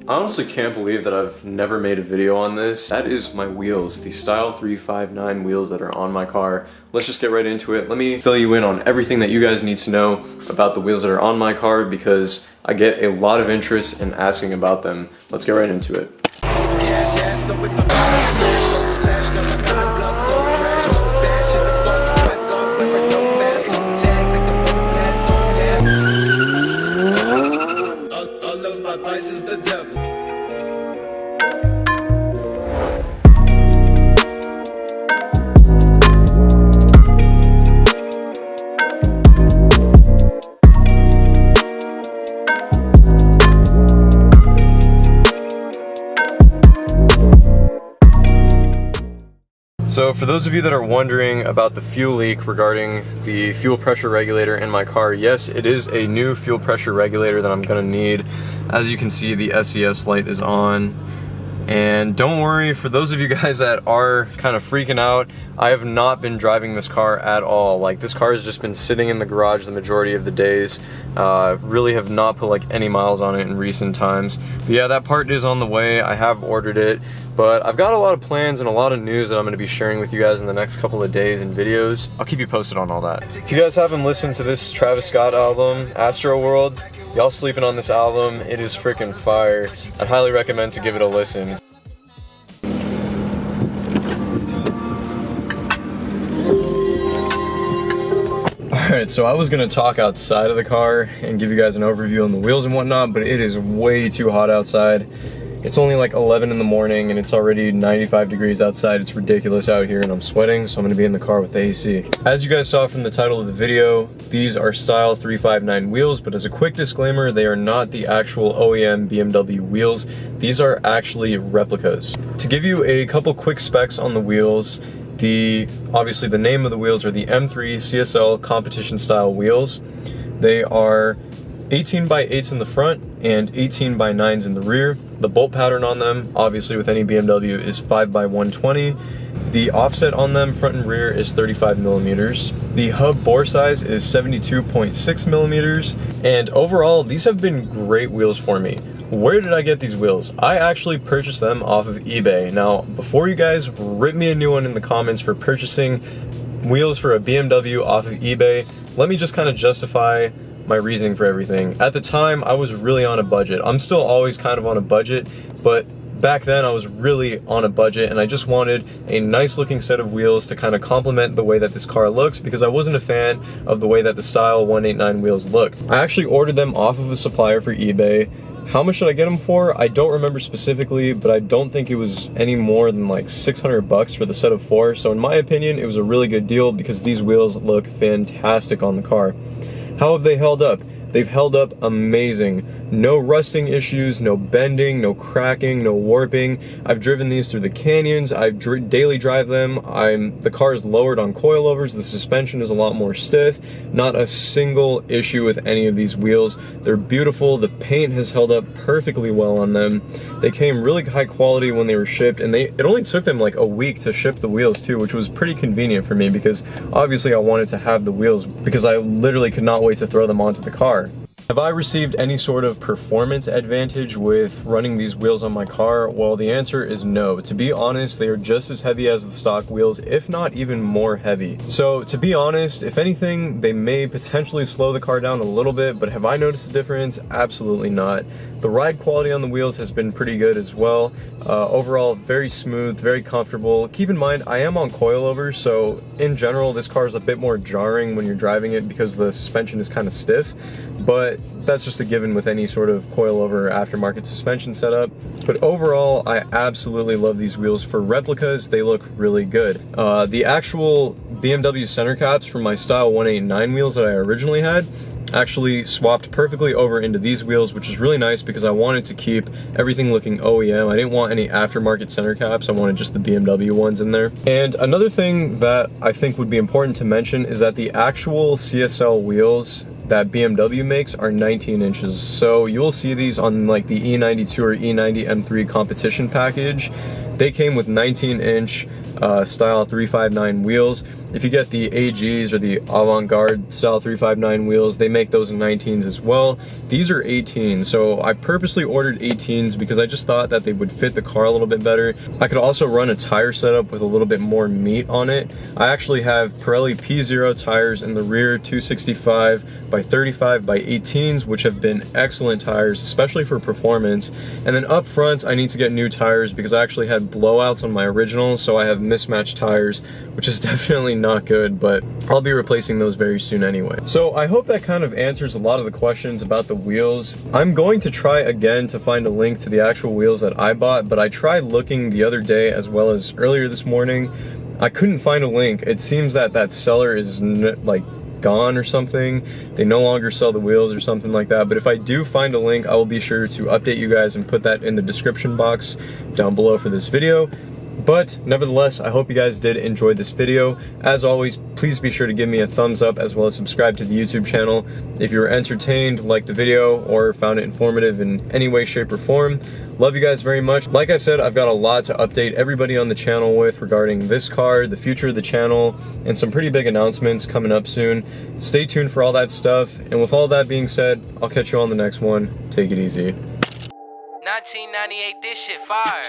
I honestly can't believe that I've never made a video on this. That is my wheels, the Style 359 wheels that are on my car. Let's just get right into it. Let me fill you in on everything that you guys need to know about the wheels that are on my car because I get a lot of interest in asking about them. Let's get right into it. So for those of you that are wondering about the fuel leak regarding the fuel pressure regulator in my car, yes, it is a new fuel pressure regulator that I'm gonna need. As you can see, the SES light is on. And don't worry, for those of you guys that are kind of freaking out, I have not been driving this car at all. Like, this car has just been sitting in the garage the majority of the days. Really have not put like any miles on it in recent times. But yeah, that part is on the way. I have ordered it. But I've got a lot of plans and a lot of news that I'm going to be sharing with you guys in the next couple of days and videos. I'll keep you posted on all that. If you guys haven't listened to this Travis Scott album, Astro World, y'all sleeping on this album, it is freaking fire. I highly recommend to give it a listen. Alright, so I was going to talk outside of the car and give you guys an overview on the wheels and whatnot, but it is way too hot outside. It's only like 11 in the morning and it's already 95 degrees outside. It's ridiculous out here and I'm sweating, so I'm gonna be in the car with the AC. As you guys saw from the title of the video, these are Style 359 wheels, but as a quick disclaimer, they are not the actual OEM BMW wheels. These are actually replicas. To give you a couple quick specs on the wheels, obviously the name of the wheels are the M3 CSL competition style wheels. They are 18 by 8s in the front and 18 by 9s in the rear. The bolt pattern on them, obviously with any BMW, is 5 by 120. The offset on them, front and rear, is 35 millimeters. The hub bore size is 72.6 millimeters. And overall, these have been great wheels for me. Where did I get these wheels? I actually purchased them off of eBay. Now, before you guys rip me a new one in the comments for purchasing wheels for a BMW off of eBay, let me just kind of justify my reasoning for everything. At the time, I was really on a budget. I'm still always kind of on a budget, but back then I was really on a budget and I just wanted a nice looking set of wheels to kind of complement the way that this car looks because I wasn't a fan of the way that the Style 189 wheels looked. I actually ordered them off of a supplier for eBay. How much did I get them for? I don't remember specifically, but I don't think it was any more than like 600 bucks for the set of 4. So in my opinion, it was a really good deal because these wheels look fantastic on the car. How have they held up? They've held up amazing. No rusting issues, no bending, no cracking, no warping. I've driven these through the canyons. I daily drive them. The car is lowered on coilovers. The suspension is a lot more stiff. Not a single issue with any of these wheels. They're beautiful. The paint has held up perfectly well on them. They came really high quality when they were shipped, and it only took them like a week to ship the wheels too, which was pretty convenient for me because obviously I wanted to have the wheels because I literally could not wait to throw them onto the car. Have I received any sort of performance advantage with running these wheels on my car? Well, the answer is no. To be honest, they are just as heavy as the stock wheels, if not even more heavy. So to be honest, if anything, they may potentially slow the car down a little bit, but have I noticed a difference? Absolutely not. The ride quality on the wheels has been pretty good as well. Overall, very smooth, very comfortable. Keep in mind, I am on coilovers, so in general, this car is a bit more jarring when you're driving it because the suspension is kind of stiff, but that's just a given with any sort of coilover aftermarket suspension setup. But overall, I absolutely love these wheels. For replicas, they look really good. The actual BMW center caps from my Style 189 wheels that I originally had actually swapped perfectly over into these wheels, which is really nice because I wanted to keep everything looking OEM. I didn't want any aftermarket center caps. I wanted just the BMW ones in there. And another thing that I think would be important to mention is that the actual CSL wheels that BMW makes are 19 inches. So you'll see these on like the E92 or E90 M3 competition package. They came with 19-inch style 359 wheels. If you get the AGs or the Avant-Garde style 359 wheels, they make those in 19s as well. These are 18s, so I purposely ordered 18s because I just thought that they would fit the car a little bit better. I could also run a tire setup with a little bit more meat on it. I actually have Pirelli P0 tires in the rear, 265 by 35 by 18s, which have been excellent tires, especially for performance. And then up front, I need to get new tires because I actually had blowouts on my original, so I have mismatched tires, which is definitely not good, but I'll be replacing those very soon anyway. So I hope that kind of answers a lot of the questions about the wheels. I'm going to try again to find a link to the actual wheels that I bought, but I tried looking the other day as well as earlier this morning. I couldn't find a link. It seems that that seller is like gone or something. They no longer sell the wheels or something like that. But if I do find a link, I will be sure to update you guys and put that in the description box down below for this video. But nevertheless, I hope you guys did enjoy this video. As always, please be sure to give me a thumbs up as well as subscribe to the YouTube channel if you were entertained, liked the video, or found it informative in any way, shape, or form. Love you guys very much. Like I said, I've got a lot to update everybody on the channel with regarding this car, the future of the channel, and some pretty big announcements coming up soon. Stay tuned for all that stuff. And with all that being said, I'll catch you on the next one. Take it easy. 1998, this shit fire.